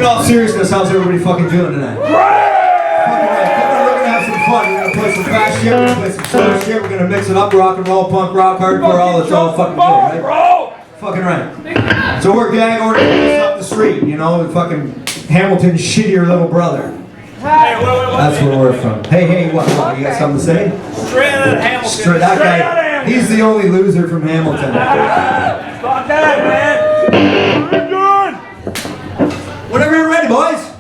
in all seriousness, how's everybody fucking doing tonight? Great! Fucking right. We're gonna have some fun. We're gonna play some fast shit, we're gonna play some slow shit, we're gonna mix it up, rock and roll, punk rock, hardcore, all it's all fucking good, right? Fucking right. So we're GAG ORDER up the street, you know, fucking Hamilton's shittier little brother. Hey, wait, that's where we're from. Hey, what? You got something to say? Straight out of Hamilton. That guy, he's the only loser from Hamilton. Fuck that, man. We're good. Whenever you're ready, boys.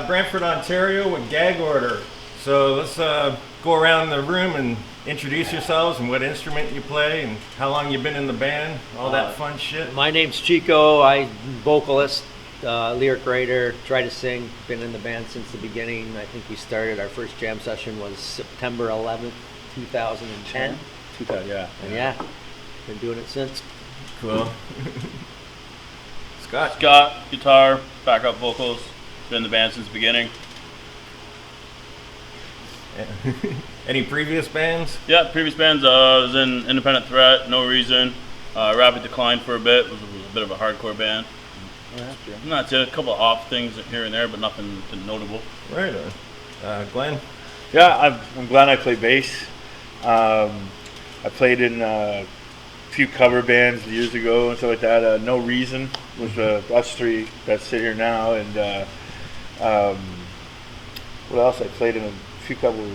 Brantford, Ontario with GAG ORDER. So let's go around the room and introduce yourselves and what instrument you play and how long you've been in the band, all that fun shit. My name's Chico. I'm vocalist, lyric writer, try to sing, been in the band since the beginning. I think we started, our first jam session was September 11th, 2010. 2000, yeah. And yeah, been doing it since. Cool. Scott, guitar, backup vocals, been in the band since the beginning. Any previous bands? Yeah, previous bands, I was in Independent Threat, No Reason, Rapid Decline for a bit, was a bit of a hardcore band. Not a couple of off things here and there, but nothing notable. Right Glenn? Yeah, I'm glad I play bass. I played in a few cover bands years ago and stuff like that. No Reason was us three that sit here now, and what else? I played in a few couple.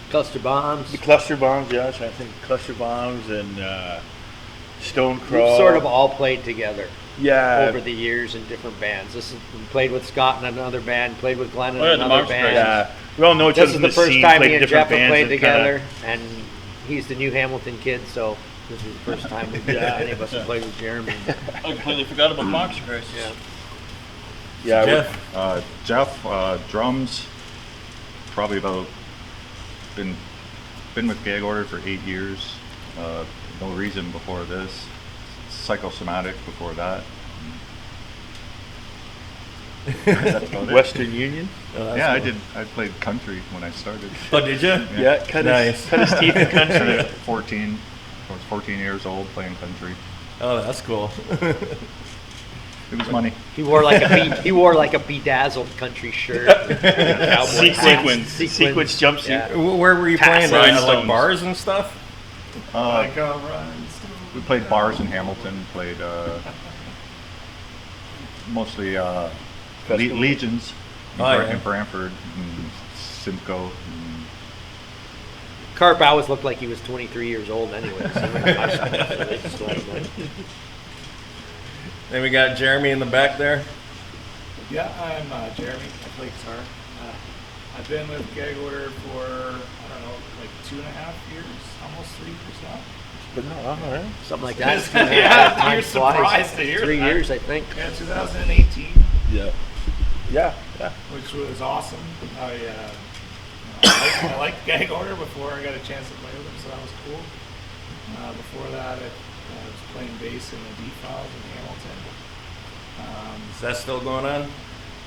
Cluster Bombs. The Cluster Bombs, yeah. I think Cluster Bombs and Stupercrawl. We've sort of all played together. Yeah. over the years in different bands. We played with Scott in another band, played with Glenn in Oh, yeah, the another Marks band. Yeah. We all know each This other is in the the first scene, time played me and different Jeff have bands played and kinda- together, and he's the New Hamilton kid, so this is the first time any of us have played with Jeremy. I completely forgot about Boxer Crisis. Yeah. Yeah. Jeff, drums, probably about been with Gag Order for 8 years. No Reason before this. Psychosomatic before that. That's about it. Western Union. Yeah, I did. I played country when I started. Oh, did you? Yeah, cut his teeth in country. Started at 14. I was 14 years old playing country. Oh, that's cool. It was money. He wore like a bedazzled country shirt, cowboy hat, Sequence jumpsuit. Yeah. Where were you playing? At, like Rhinestones. bars and stuff? Like We played bars in Hamilton. Played mostly Legions in Brantford and Simcoe. Carp always looked like he was 23 years old anyway. So they just let him in. Then we got Jeremy in the back there. Yeah, I'm Jeremy. I play guitar. I've been with Gag Order for, I don't know, like 2.5 years, almost 3 years now. But no, all right. Something like that. Yeah, Time you're flies. surprised to hear 3 that. years, I think. Yeah, 2018, Yeah. Yeah. Yeah. which was awesome. I liked Gag Order before I got a chance to play with them, so that was cool. Before that, I was playing bass in the D-Files in Hamilton. Is that still going on?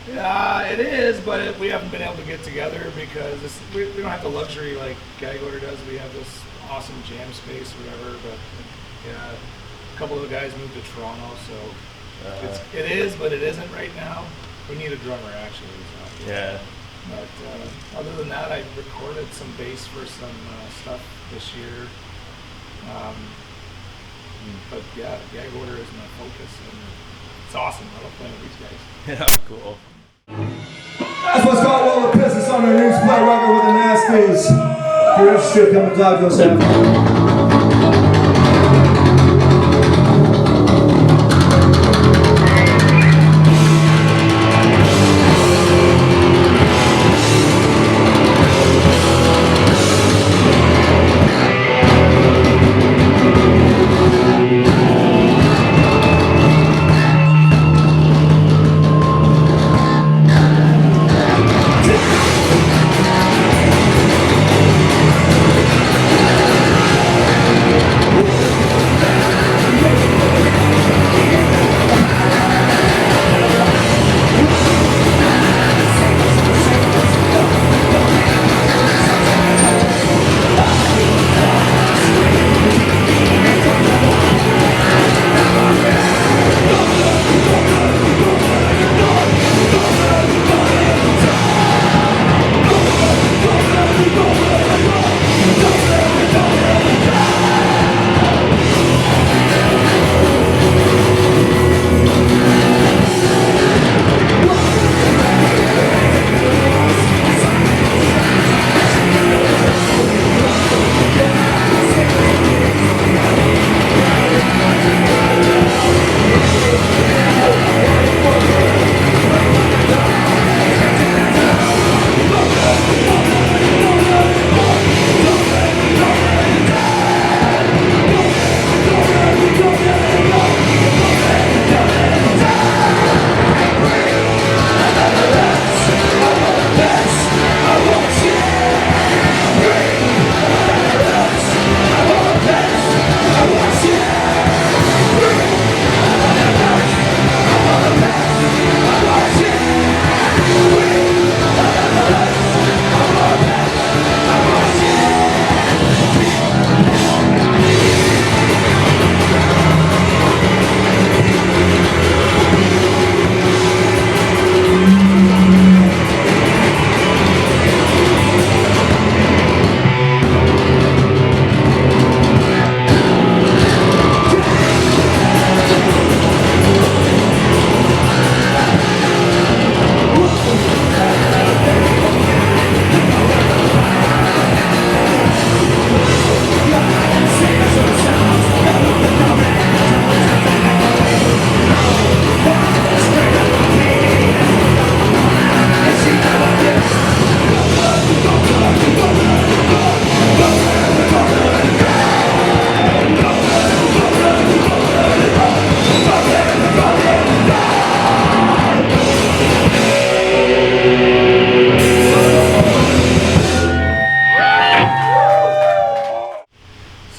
Yeah, it is, but we haven't been able to get together because we don't have the luxury like Gag Order does. We have this awesome jam space, or whatever. But yeah, a couple of the guys moved to Toronto, so it is, but it isn't right now. We need a drummer actually. So. Yeah. But other than that, I recorded some bass for some stuff this year. But yeah, Gag Order is my focus, and it's awesome. I love playing with these guys. Yeah, cool. That's what's called Roller Business on the new split record with the Nasties. If you're interested, come and talk to us after.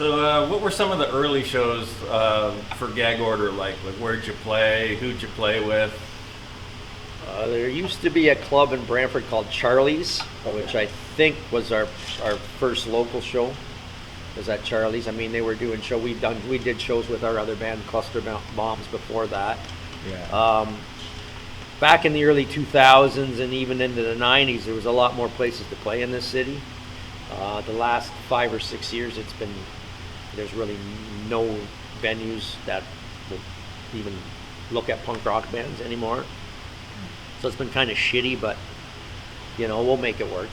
So, what were some of the early shows for Gag Order like? Like, where'd you play? Who'd you play with? There used to be a club in Brantford called Charlie's, which I think was our first local show. Was at Charlie's. I mean, they were doing show. We did shows with our other band, Cluster Bombs, before that. Yeah. Back in the early 2000s and even into the 90s, there was a lot more places to play in this city. The last 5 or 6 years, there's really no venues that will even look at punk rock bands anymore. So it's been kind of shitty, but we'll make it work.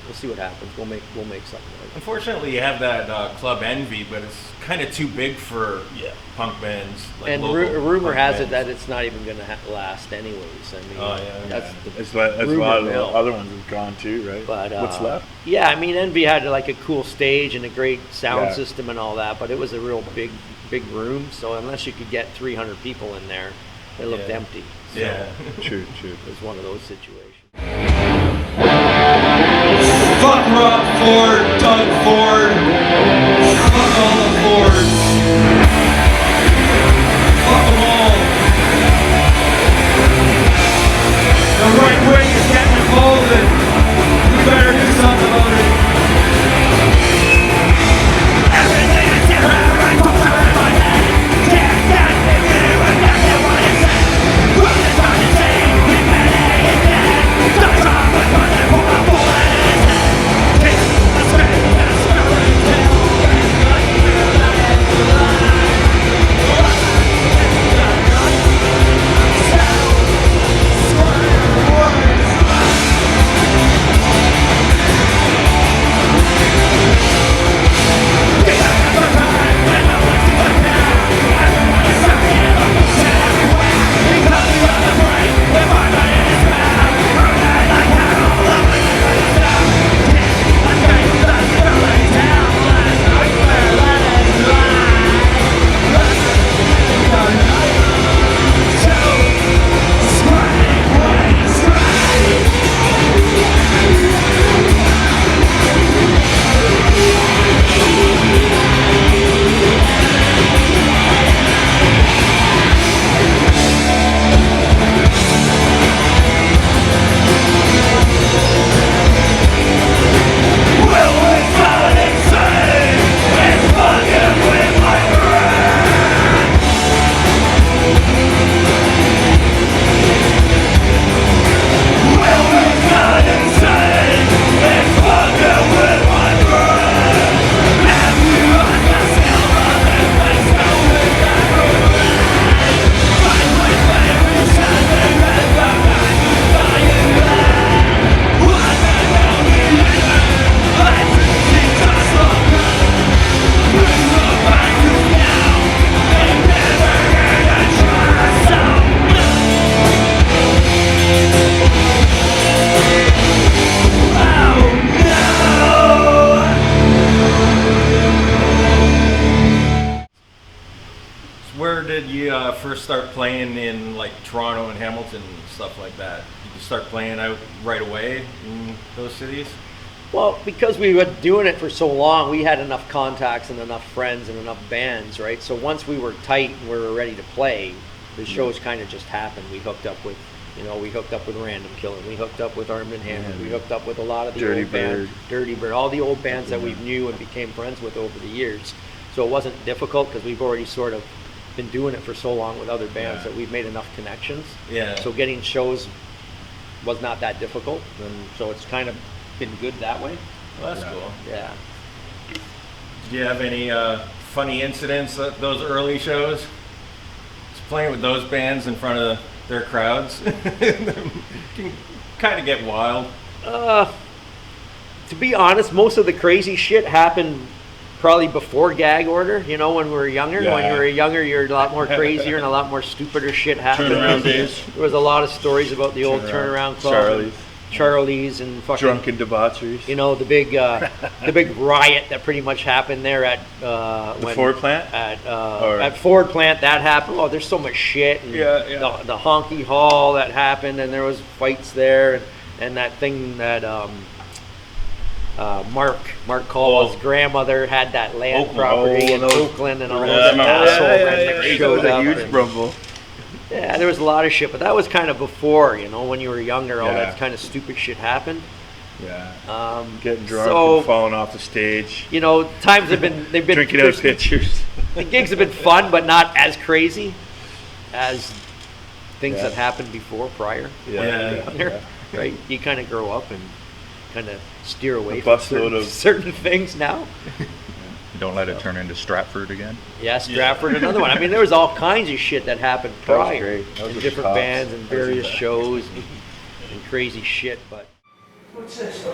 We'll see what happens. We'll make something work. Unfortunately, you have that Club Envy, but it's kind of too big for punk bands. Like And rumor has it that it's not even going to last anyways. I mean, that's a lot of the other ones have gone too, right? But what's left? Yeah, I mean, Envy had like a cool stage and a great sound system and all that, but it was a real big room. So unless you could get 300 people in there, it looked empty. So True. It was one of those situations. Fuck Rob Ford, Doug Ford. Fuck all the Fords. Fuck them all. The right wing is getting involved and we better do something about it. Everything is different, right? Can't stand it, we're not the one to say. We're just trying to say, we better hit that. Stop trying to put it for a bullet in his head. Let's go, let's go, let's go. First start playing in like Toronto and Hamilton and stuff like that? Did you start playing out right away in those cities? Well, because we were doing it for so long, we had enough contacts and enough friends and enough bands, right? So once we were tight and we were ready to play, the shows kind of just happened. We hooked up with, Random Killing. We hooked up with R.A.M.O.N.E S. We hooked up with a lot of the old bands, Dirty Bird, all the old bands that we knew and became friends with over the years. So it wasn't difficult because we've already sort of been doing it for so long with other bands that we've made enough connections. Yeah. So getting shows was not that difficult, and so it's kind of been good that way. Well, that's cool. Yeah. Did you have any funny incidents at those early shows? Just playing with those bands in front of their crowds can kind of get wild. To be honest, most of the crazy shit happened probably before Gag Order, when we were younger. Yeah. When you were younger, you're a lot more crazier and a lot more stupider shit happened. Turnaround days. There was a lot of stories about the old turnaround club. Charlie's and fucking drunken debaucheries. The big riot that pretty much happened there at the Ford plant. At Ford plant that happened. Oh, there's so much shit. And the honky hall that happened, and there was fights there, and that thing that Mark Caldwell's grandmother had that land Oakland. property in those- Oakland, and all Yeah, those I remember that. asshole rednecks That showed was a up. huge and- rumble. Yeah, there was a lot of shit, but that was kind of before, when you were younger, all Yeah. that kind of stupid shit happened. Yeah. Getting drunk so- and falling off the stage. Times they've been Drinking out of pictures. The gigs have been fun, but not as crazy as things that happened prior. Yeah. Right? You kind of grow up and kind of steer away A from busload of- certain things now. Don't let it turn into Stratford again. Yeah, Stratford, another one. I mean, there was all kinds of shit that happened That was prior great. That was in with different cops. bands and That was various the- shows and crazy shit, but. What's this?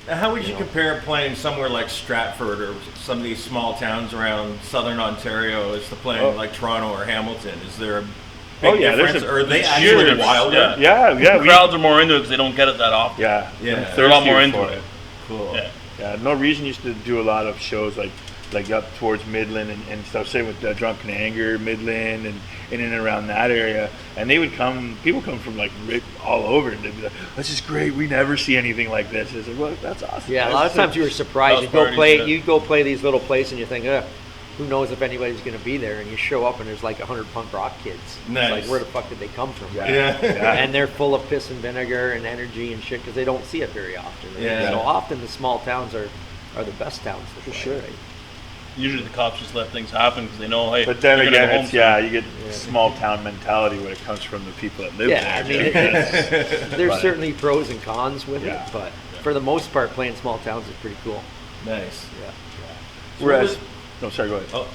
How would you compare playing somewhere like Stratford or some of these small towns around southern Ontario as to playing like Toronto or Hamilton? Is there a big there's difference? a Or are they huge actually difference, wilder? Yeah. The crowds are more into it because they don't get it that often. Yeah. Yeah. They're a lot more thirsty into for it. Cool. Yeah. Yeah, No Reason used to do a lot of shows like up towards Midland and stuff. Same with Drunken Anger, Midland, and in and around that area. And they would come. People come from like all over, and they'd be like, "This is great. We never see anything like this." It's like, "Well, that's awesome." Yeah, a lot of times you were surprised. House parties, You go play these little places, and you think, who knows if anybody's going to be there? And you show up, and there's like 100 punk rock kids. Nice. It's like, where the fuck did they come from? Yeah. And they're full of piss and vinegar and energy and shit because they don't see it very often. Right? Yeah. So often the small towns are the best towns to play. sure. Right? Usually the cops just let things happen because they know, hey. But then you're gonna again, go home it's you get small town mentality when it comes from the people that live Yeah, there. I mean, there's But- certainly pros and cons with Yeah. it, but for the most part, playing small towns is pretty cool. Nice. Yeah. Whereas, no, sorry, go ahead. Oh,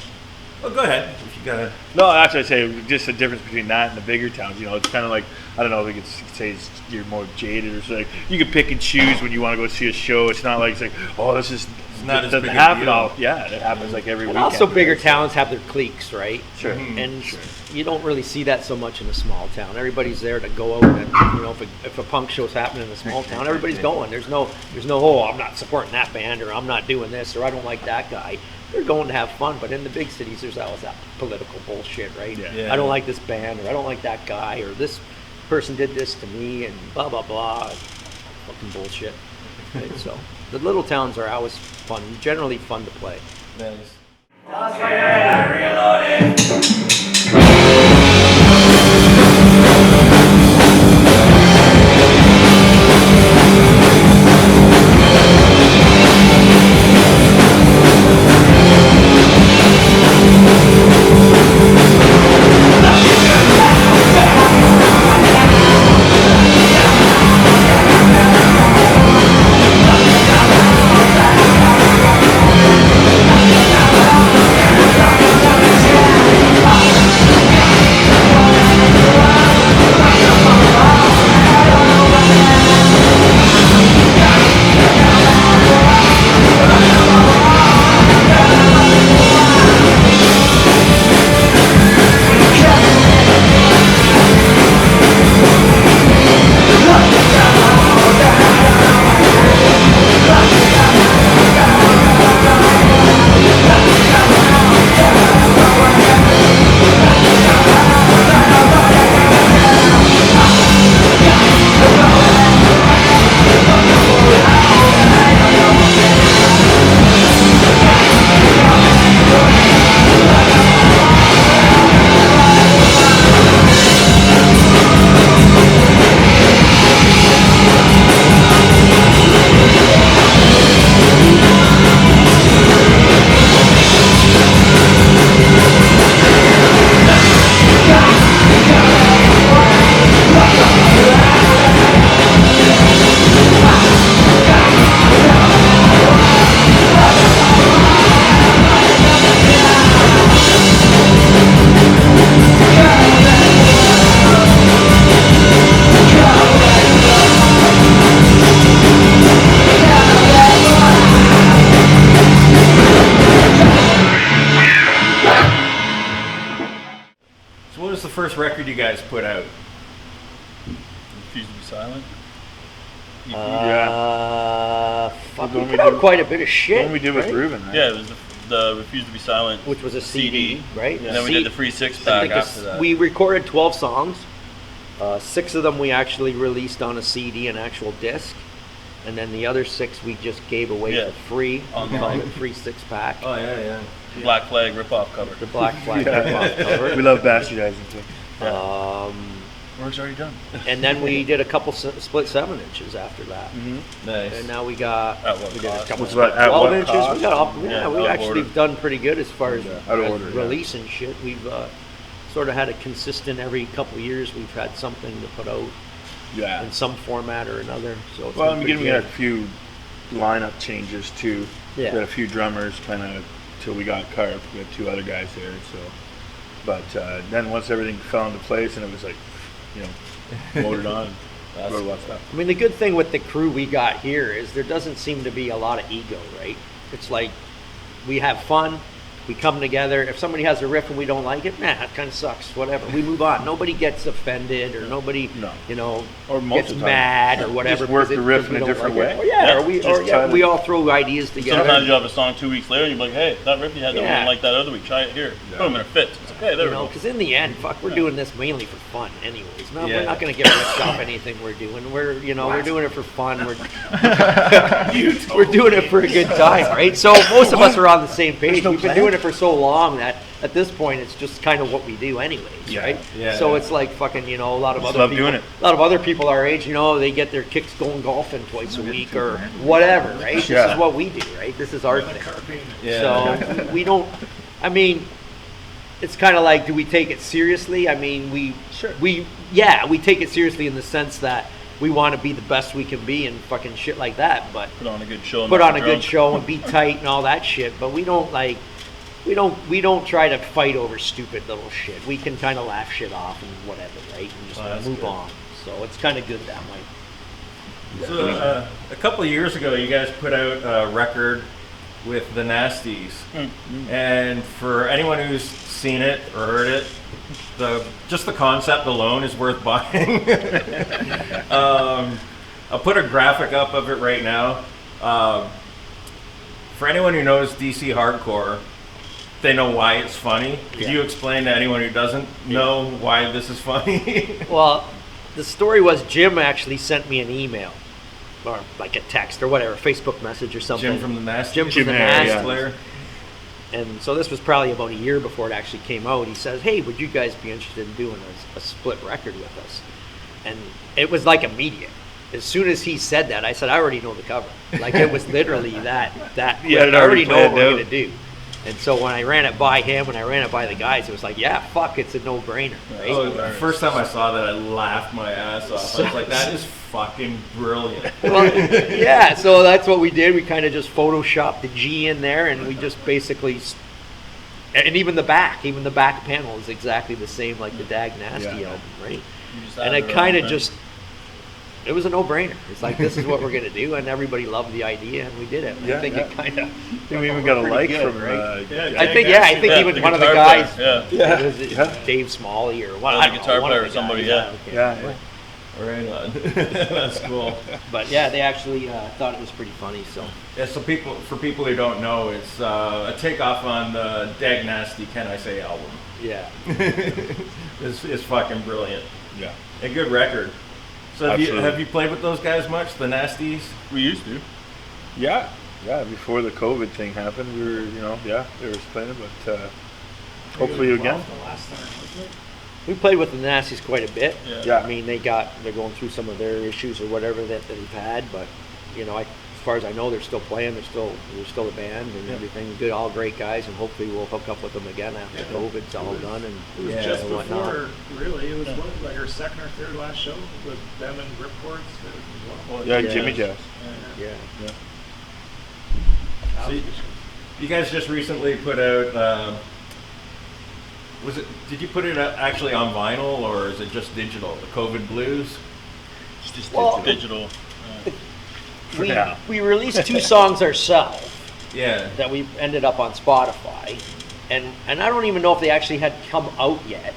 Well, go ahead. If you gotta. No, that's what I say. Just the difference between that and the bigger towns. You know, it's kind of like, I don't know if you could say you're more jaded or something. You can pick and choose when you want to go see a show. It's not like it's like, oh, this is not it as doesn't big a happen deal. all. Yeah, it happens like every And weekend. also bigger towns have their cliques, right? Sure. And you don't really see that so much in a small town. Everybody's there to go out and, you know, if a punk show's happening in a small town, everybody's going. There's no, oh, I'm not supporting that band, or I'm not doing this, or I don't like that guy. They're going to have fun, but in the big cities, there's always that political bullshit, right? Yeah. I don't like this band, or I don't like that guy, or this person did this to me, and blah, blah, blah. Fucking bullshit. Right? So the little towns are always fun, generally fun to play. Nice. So what was the first record you guys put out? Refuse to be silent. Fuck, The we one put we out did- quite a bit of shit. What we did with right? Ruben, right? Yeah, it was the Refuse to be Silent, Which was a CD, right? and then we did the free six I pack think after that. we recorded 12 songs. 6 of them we actually released on a CD, an actual disc. And then the other 6 we just gave away Yeah. for free. On We called the- it Free Six Pack. Oh yeah. Black Flag rip-off cover. The Black Flag rip-off cover. We love bastardizing too. Work's already done. And then we did a couple split 7-inches after that. Nice. And now we got At what we did a cost? couple Was what, split at 12 what inches. cost? We got up. Yeah, Yeah, we out of actually order. done pretty good as far as Out of order, yeah. releasing shit. We've sort of had a consistent every couple of years. We've had something to put out Yeah. in some format or another. So it's Well, been I'm pretty getting a good. few lineup changes too. Yeah. We had a few drummers kind of till we got Carp. We had 2 other guys there. So, but then once everything fell into place and it was like, you know, motored on. Wrote a lot of stuff. I mean, the good thing with the crew we got here is there doesn't seem to be a lot of ego, right? It's like we have fun, we come together. If somebody has a riff and we don't like it, that kind of sucks. Whatever, we move on. Nobody gets offended or nobody, No. you know, Or most gets of the time. mad or whatever. Just work because the riff because we in a don't different like way. it. Or yeah, Yeah, or we, just or yeah, try to- we all throw ideas together. Sometimes you have a song 2 weeks later and you're like, hey, that riff you had that Yeah. one like that other week. Try it here. Boom, and it fits. It's okay, there You we know, go. because in the end, fuck, we're doing this mainly for fun, anyways. No, Yeah. we're not going to get ripped off anything we're doing. We're, you know, we're doing it for fun. We're doing it for a good time, right? So most of us are on the same page. We've been doing it for so long that at this point, it's just kind of what we do, anyways, right? Yeah. So it's like fucking, you know, a lot of Just other love people, doing it. a lot of other people our age, you know, they get their kicks going golfing twice a week or whatever, right? This Yeah. is what we do, right? This is our thing. Yeah. So we don't. I mean, it's kind of like, do we take it seriously? I mean, we take it seriously in the sense that we want to be the best we can be and fucking shit like that. But Put on a good show. and put not on a be good drunk. show and be tight and all that shit. But we don't like, we don't try to fight over stupid little shit. We can kind of laugh shit off and whatever, right? And just move on. So it's kind of good that way. So a couple of years ago, you guys put out a record with the Nasties, and for anyone who's seen it or heard it, just the concept alone is worth buying. I'll put a graphic up of it right now. For anyone who knows DC hardcore, they know why it's funny. Could you explain to anyone who doesn't know why this is funny? Well, the story was Jim actually sent me an email, or like a text or whatever, Facebook message or something. Jim from the Nasties. Jim from the Nasties. Player. And so this was probably about a year before it actually came out. He says, "Hey, would you guys be interested in doing a split record with us?" And it was like immediate. As soon as he said that, I said, "I already know the cover." Like it was literally that. Yeah, I already know what we're out. gonna do. And so when I ran it by him and I ran it by the guys, it was like, yeah, fuck, it's a no-brainer, right? Oh, the first time I saw that, I laughed my ass off. I was like, that is fucking brilliant. Well, yeah, so that's what we did. We kind of just photoshopped the G in there, and we just basically, and even the back panel is exactly the same like the Dag Nasty album, right? And it kind of just, it was a no-brainer. It's like, this is what we're gonna do, and everybody loved the idea, and we did it. And I think it kind of. We even got a like good, from. right? Yeah, I think even one of the guitar guys, player, was it Dave Smalley or what? The I don't know, guitar one of player the or somebody, guys, Yeah. Right on. That's cool. But yeah, they actually thought it was pretty funny. So Yeah, so for people who don't know, it's a takeoff on the Dag Nasty Can I Say album. yeah, It's fucking brilliant. Yeah. A good record. So Absolutely. have you played with those guys much, the Nasties? We used to. Yeah. Before the COVID thing happened, we were, they were playing it, but hopefully again. The last time, wasn't it? we played with the Nasties quite a bit. Yeah. I mean, they're going through some of their issues or whatever that they've had, but as far as I know, they're still playing. They're still a band and everything. Good, all great guys, and hopefully we'll hook up with them again after COVID's all done and It was just and whatnot. before, really. It was like our second or third last show with them and Ripcords. Well, Yeah, Yeah. Jimmy Jazz. Yeah. So you guys just recently put out. Did you put it out actually on vinyl or is it just digital? The COVID Blues. It's just Well, digital. We released 2 songs ourselves Yeah. that we ended up on Spotify, and I don't even know if they actually had come out yet,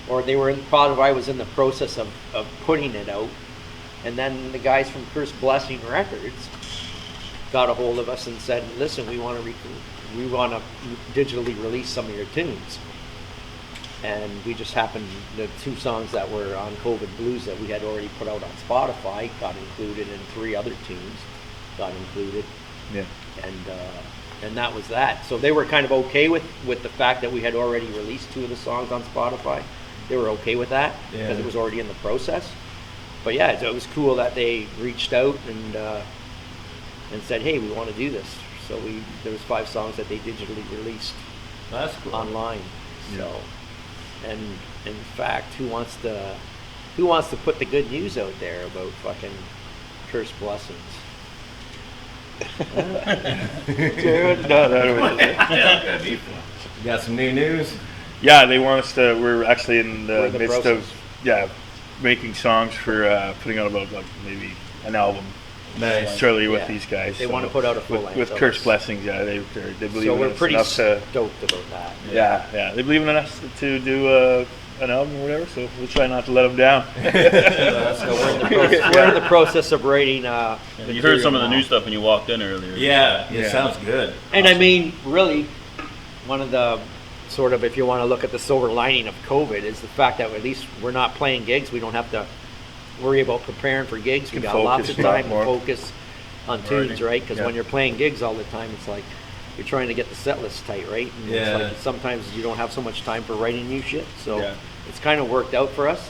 or they were Spotify was in the process of putting it out, and then the guys from Curse Blessing Records got a hold of us and said, "Listen, we want to digitally release some of your tunes." And we just happened, the 2 songs that were on COVID Blues that we had already put out on Spotify got included, and 3 other tunes got included. Yeah. And that was that. So they were kind of okay with the fact that we had already released 2 of the songs on Spotify. They were okay with that because it was already in the process. But yeah, so it was cool that they reached out and said, "Hey, we want to do this." So there was 5 songs that they digitally released That's cool. online. So, and in fact, who wants to put the good news out there about fucking Curse Blessings? Dude, no. You got some new news? Yeah, they want us to. We're actually in We're the in the midst process. of making songs for putting out about like maybe an album. Nice. Shortly with Yeah. these guys. They want to put out a full with, length with of Curse us. Blessings. Yeah, they believe So in we're us pretty enough to. stoked about that. Yeah, they believe in us to do an album or whatever. So we'll try not to let them down. So we're in the process of writing. You heard some of the material now. new stuff when you walked in earlier. Yeah, it Yeah. sounds good. And I mean, really, one of the sort of, if you want to look at the silver lining of COVID, is the fact that at least we're not playing gigs. We don't have to worry about preparing for gigs. We Can got lots focus of a lot time to more. focus on tunes, right? Because Yeah. when you're playing gigs all the time, it's like you're trying to get the set list tight, right? And Yeah. It's like sometimes you don't have so much time for writing new shit. So Yeah. it's kind of worked out for us.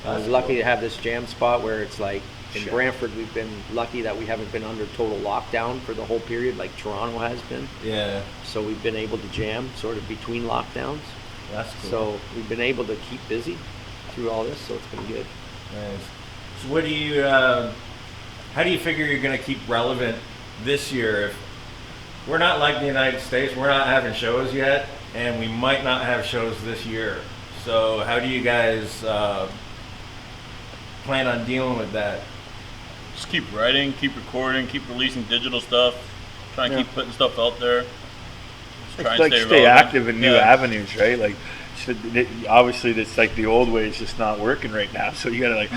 I was That's lucky cool. to have this jam spot where it's like in Sure. Brantford, we've been lucky that we haven't been under total lockdown for the whole period like Toronto has been. Yeah, So we've been able to jam sort of between lockdowns. that's cool. So we've been able to keep busy through all this, so it's been good. Nice. So what do you, how do you figure you're going to keep relevant this year we're not like the United States. We're not having shows yet, and we might not have shows this year. So how do you guys plan on dealing with that? Just keep writing, keep recording, keep releasing digital stuff. Try and keep putting stuff out there. Just try and Like stay stay relevant. active in new avenues, right? Like obviously that's like the old way is just not working right now. So you gotta like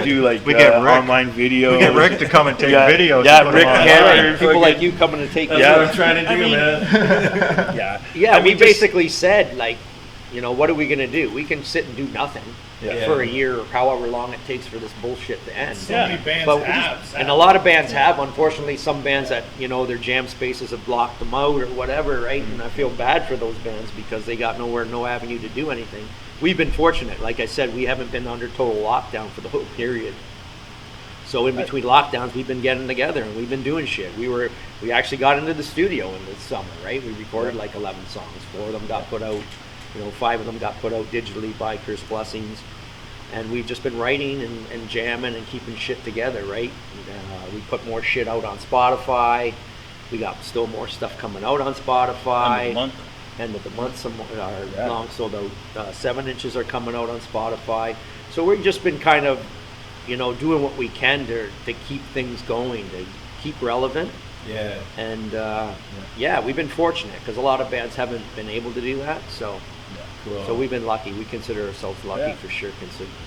do like We get Rick. online video. We get Rick to come and take videos. Yeah, and put Rick them on. Henry. People like you coming to take. That's what I'm trying to do, man. Yeah. Yeah, we basically said, like, what are we going to do? We can sit and do nothing for a year or however long it takes for this bullshit to end. So many bands have. And a lot of bands have. Unfortunately, some bands that, their jam spaces have blocked them out or whatever, right? And I feel bad for those bands because they got no avenue to do anything. We've been fortunate. Like I said, we haven't been under total lockdown for the whole period. So in between lockdowns, we've been getting together and we've been doing shit. We actually got into the studio in the summer, right? We recorded like 11 songs. 4 of them got put out. 5 of them got put out digitally by Curse Blessings. And we've just been writing and jamming and keeping shit together, right? We put more shit out on Spotify. We got still more stuff coming out on Spotify. End of the month, some our long sold out 7 inches are coming out on Spotify. So we've just been kind of, doing what we can to keep things going, to keep relevant. Yeah. And we've been fortunate because a lot of bands haven't been able to do that. So. Cool. So we've been lucky. We consider ourselves lucky for sure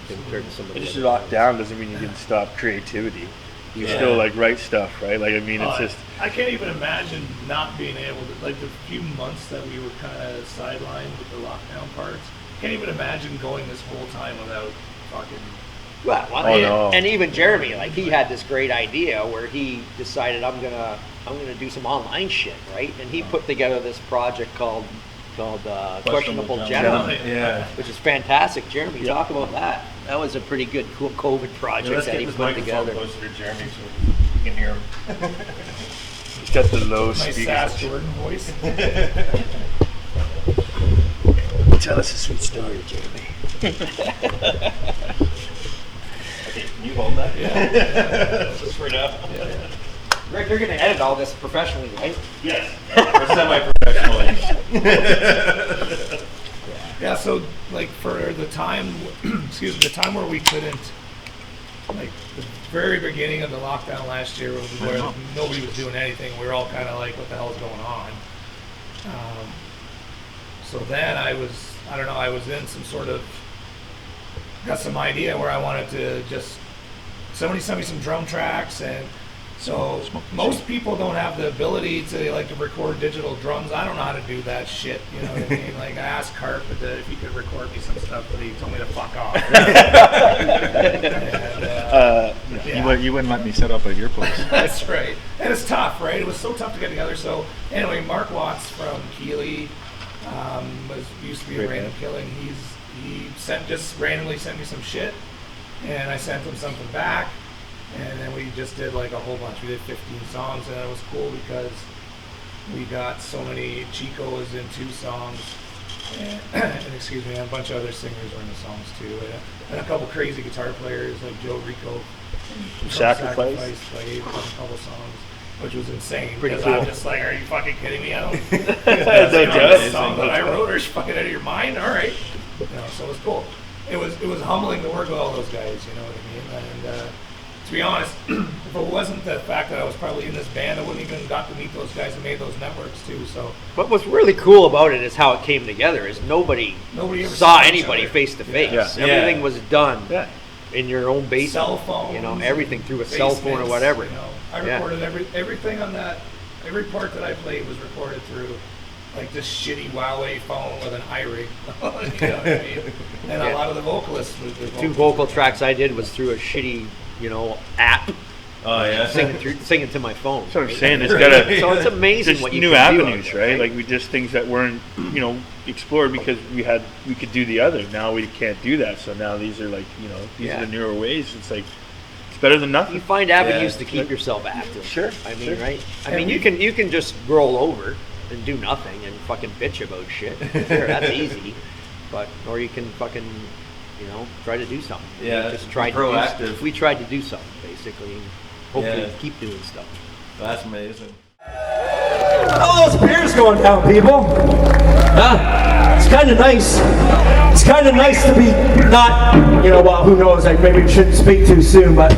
compared to some of the Just other locked bands. down doesn't mean you can stop creativity. You still like write stuff, right? Like it's just. I can't even imagine not being able to, like the few months that we were kind of sidelined with the lockdown parts. Can't even imagine going this whole time without fucking. Well, and even Jeremy, like he had this great idea where he decided I'm gonna do some online shit, right? And he put together this project called Questionable Gentlemen, which is fantastic. Jeremy, talk about that. That was a pretty good, cool COVID project that he put together. Closer to Jeremy so we can hear him. He's got the low My speakers. Sass Jordan voice. Tell us a sweet story, Jeremy. Okay, can you hold that? Yeah. Just for now. Rick, you're gonna edit all this professionally, right? Yes. Or semi-professionally. Yeah, so like for the time, the time where we couldn't, like the very beginning of the lockdown last year, where nobody was doing anything, we were all kind of like, what the hell is going on? So then I was in some sort of, got some idea where I wanted to just, somebody sent me some drum tracks, and so most people don't have the ability to record digital drums. I don't know how to do that shit, you know what I mean? Like I asked Carp if he could record me some stuff, but he told me to fuck off. And, You wouldn't let me set up at your place. That's right. And it's tough, right? It was so tough to get together. So anyway, Mark Watts from Keeley used to be a Random Killing. He just randomly sent me some shit, and I sent him something back. And then we just did like a whole bunch. We did 15 songs, and it was cool because we got so many. Chico was in 2 songs, and excuse me, and a bunch of other singers were in the songs too, and a couple crazy guitar players like Joe Rico. Sacrifice played on a couple songs, which was insane. Pretty Because cool. I'm just like, are you fucking kidding me? I don't. That's This song that I wrote, are you fucking out of your mind? All right, so it was cool. It was humbling to work with all those guys. You know what I mean? And to be honest, if it wasn't the fact that I was probably in this band, I wouldn't even got to meet those guys that made those networks too. So But what's really cool about it is how it came together. Is nobody ever saw each anybody other. face to face. Yeah. Everything was done Yeah. in your own basement. Cell phones, everything through a cell phone or basements, whatever. I recorded everything on that. Every part that I played was recorded through like this shitty Huawei phone with an iRig. You know what I mean? And a lot of the vocalists was the 2 vocal tracks I did was through a shitty, app. Oh yeah. Singing to my phone. That's what I'm saying. It's got a. So it's amazing Just what you new can do avenues, out there, right? Like we just things that weren't, explored because we could do the other. Now we can't do that. So now these are like, these are the newer ways. It's like it's better than nothing. You find avenues to keep yourself active. Sure, I mean, sure. right? I mean, you can just roll over and do nothing and fucking bitch about shit. Sure, that's easy. Or you can fucking, try to do something. Yeah, We just tried proactive. We tried to do something basically, and hopefully keep doing stuff. That's amazing. All those beers going down, people. It's kind of nice. It's kind of nice to be not, well, who knows, I maybe shouldn't speak too soon, but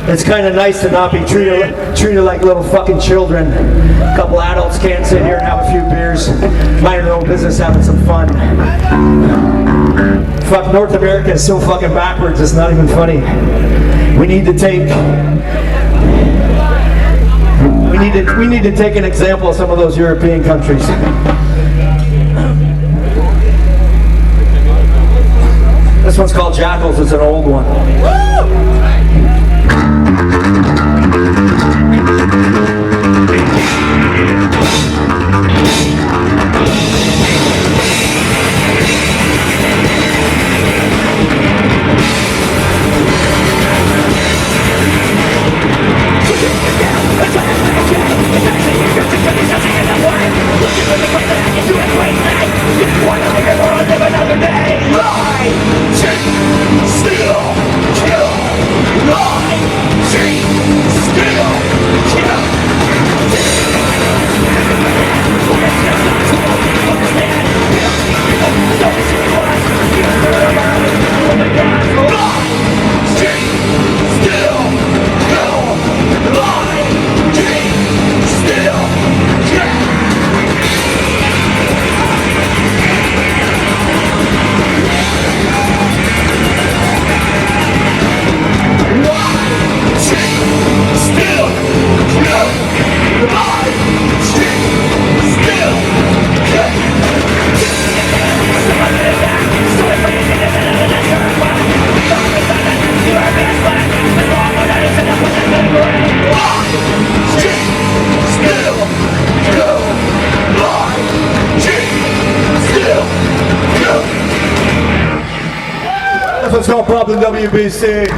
it's kind of nice to not be treated like little fucking children. A couple adults can't sit here and have a few beers, mind their own business, having some fun. Fuck, North America is so fucking backwards, it's not even funny. We need to take an example of some of those European countries. This one's called Jackals, it's an old one. This one's called Problem WBC.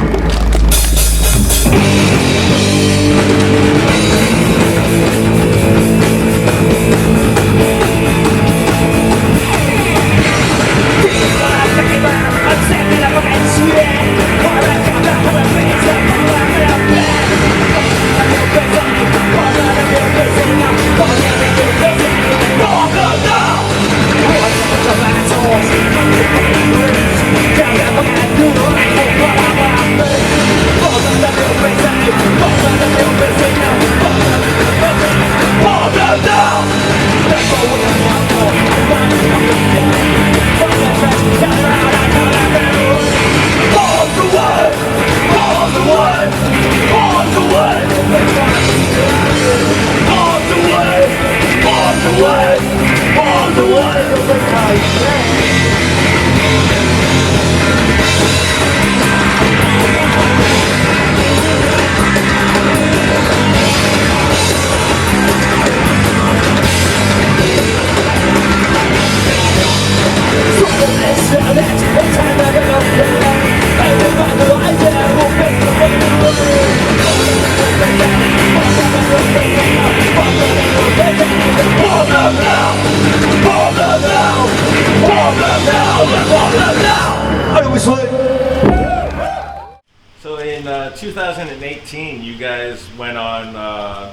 So in 2018, you guys went on the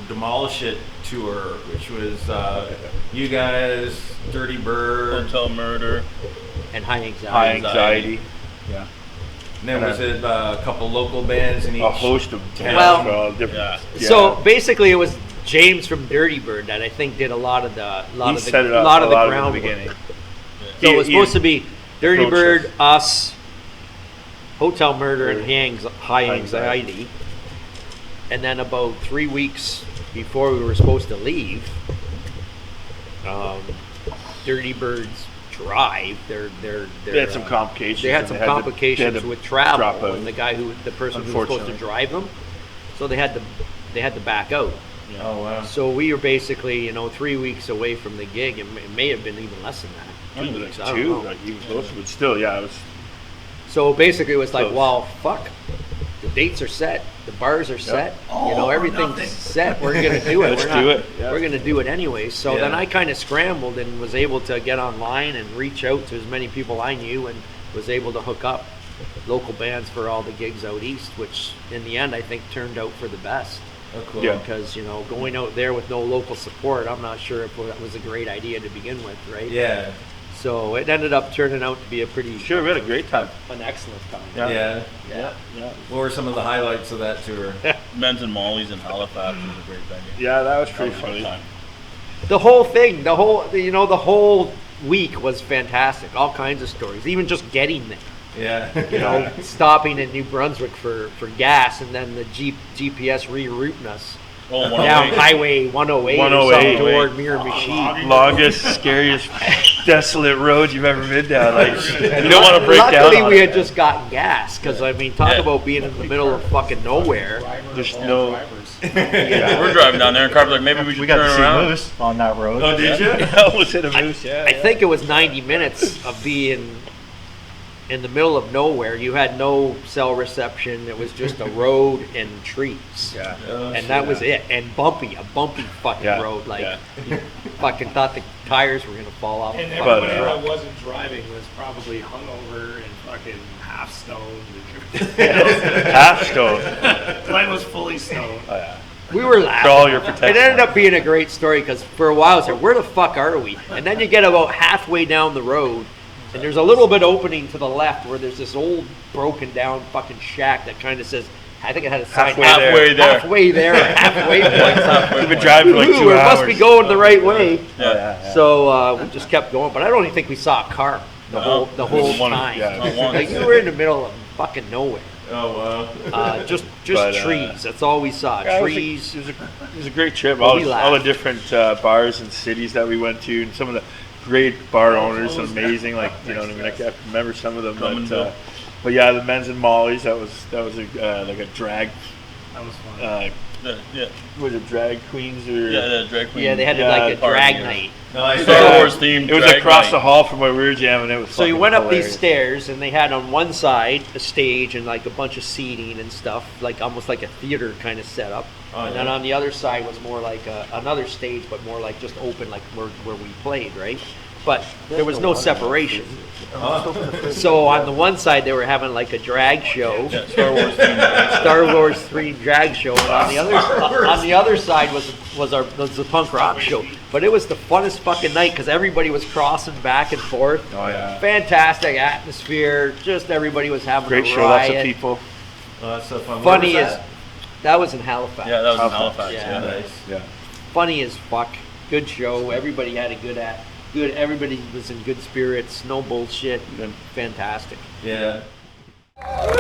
Demolish It tour, which was you guys, Dirty Bird, Hotel Murder, And High Anxiety. High Anxiety. Yeah. and then was it a couple local bands in each A host of town? Well, for all different. yeah. Yeah. So basically, it was James from Dirty Bird that I think did a lot of the He set it up lot of the in groundwork. beginning. So it was He- supposed to be Dirty approached Bird, us, Hotel Murder, and High High Anxiety. And then about 3 weeks before we were supposed to leave, Dirty Bird's drive. They had some complications. They had and some they had complications to with drop travel, out. and the person who was supposed to Unfortunately. drive them, so they had to back out. Oh wow! So we were basically 3 weeks away from the gig. It may have been even less than that. 2 weeks. I don't know. Like even closer, but still, yeah, it was. So basically, it was like, Close. well, fuck. The dates are set. The bars are set. Everything's set. We're gonna do it. Let's do it. Yeah. We're gonna do it anyway. So then Yeah. I kind of scrambled and was able to get online and reach out to as many people I knew, and was able to hook up local bands for all the gigs out east, which in the end I think turned out for the best. Oh, cool. Yeah. Because, you know, going out there with no local support, I'm not sure if that was a great idea to begin with, right? Yeah. So it ended up turning out to be a pretty, Sure, we had a great time. an excellent time. Yeah. Yeah. What were some of the highlights of that tour? Men's and Molly's in Halifax was a great venue. Yeah, that was That pretty was a good funny. time. The whole thing, the whole week was fantastic. All kinds of stories, even just getting there. Yeah. You know, stopping in New Brunswick for gas, and then the GPS rerouting us Oh, down 108. Highway 108, 108. toward Miramichi. Longest, scariest, desolate road you've ever been down. Like, you don't want to break down. Luckily, on we it. had just gotten gas, because I mean, talk Yeah. about being in the middle of fucking nowhere. There's no. We're driving down there, and Carver's like, maybe we should We got to turn see around. Moose on that road. Oh, did you? Hell was it a moose? Yeah. I think it was 90 minutes of being in the middle of nowhere. You had no cell reception. It was just a road and trees. Yeah. And that was it. And a bumpy fucking Yeah. road. Like, Yeah. you fucking thought the tires were going to fall off. And the everybody fucking that truck. wasn't driving was probably hungover and fucking half stoned. Half stone. Glenn was fully stoned. Oh, yeah. We were laughing. For all your protection. It ended up being a great story because for a while I was like, where the fuck are we? And then you get about halfway down the road and there's a little bit opening to the left where there's this old broken down fucking shack that kind of says, I think it had a sign. Halfway there. Halfway there. Halfway points. We've been driving for like 2 Ooh, it hours. must be going the right way. Yeah. So we just kept going, but I don't even think we saw a car the whole One- time. yeah. Not once. Like you were in the middle of fucking nowhere. Oh, wow. Just But, trees. That's all we saw. Yeah, Trees. It was a great trip. Well, All, we all the laughed. different bars and cities that we went to, and some of the great bar owners, amazing. Like, you know what I mean? I can't remember some of them, but yeah, the Men's and Molly's. That was like a drag. That was fun. Yeah. Was it drag queens or? Yeah, the drag queen. Yeah, they had Yeah, like a party, drag yeah. night. Nice. Star Wars themed. It was drag across night. the hall from where we were jamming. It was. So you fucking went up hilarious. these stairs, and they had on one side a stage and like a bunch of seating and stuff, like almost like a theater kind of setup. Oh, And then yeah. on the other side was more like another stage, but more like just open, like where we played, right? But there was no separation. So on the one side they were having like a drag show, Yeah, Star Wars themed. Star Wars 3 drag show, and on the other side was the punk rock show. But it was the funnest fucking night because everybody was crossing back and forth. Oh yeah. Fantastic atmosphere. Just everybody was having Great a show. Lots of riot. people. Oh, that's so fun. Funny Where was as that was in Halifax. Yeah, that was in Halifax, Halifax. yeah. Yeah. Nice. Yeah. Funny as fuck. Good show. Everybody had a good. Everybody was in good spirits. No bullshit. Fantastic. Yeah. Yeah.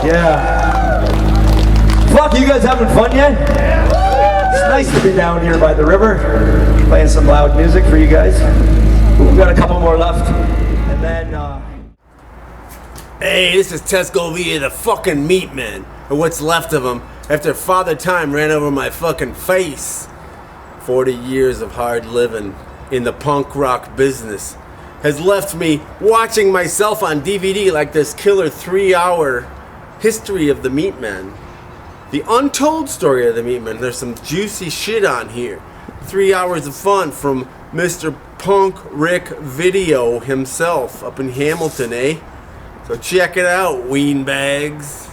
Yeah. Fuck, you guys having fun yet? It's nice to be down here by the river, playing some loud music for you guys. We've got a couple more left, and then, Hey, this is Tesco Villa, the fucking meat man, or what's left of him, after Father Time ran over my fucking face. 40 years of hard living in the punk rock business has left me watching myself on DVD like this killer 3-hour history of the Meat Man. The untold story of the Meat Man. There's some juicy shit on here. 3 hours of fun from Mr. Punk Rick Video himself up in Hamilton, eh? So check it out, ween bags.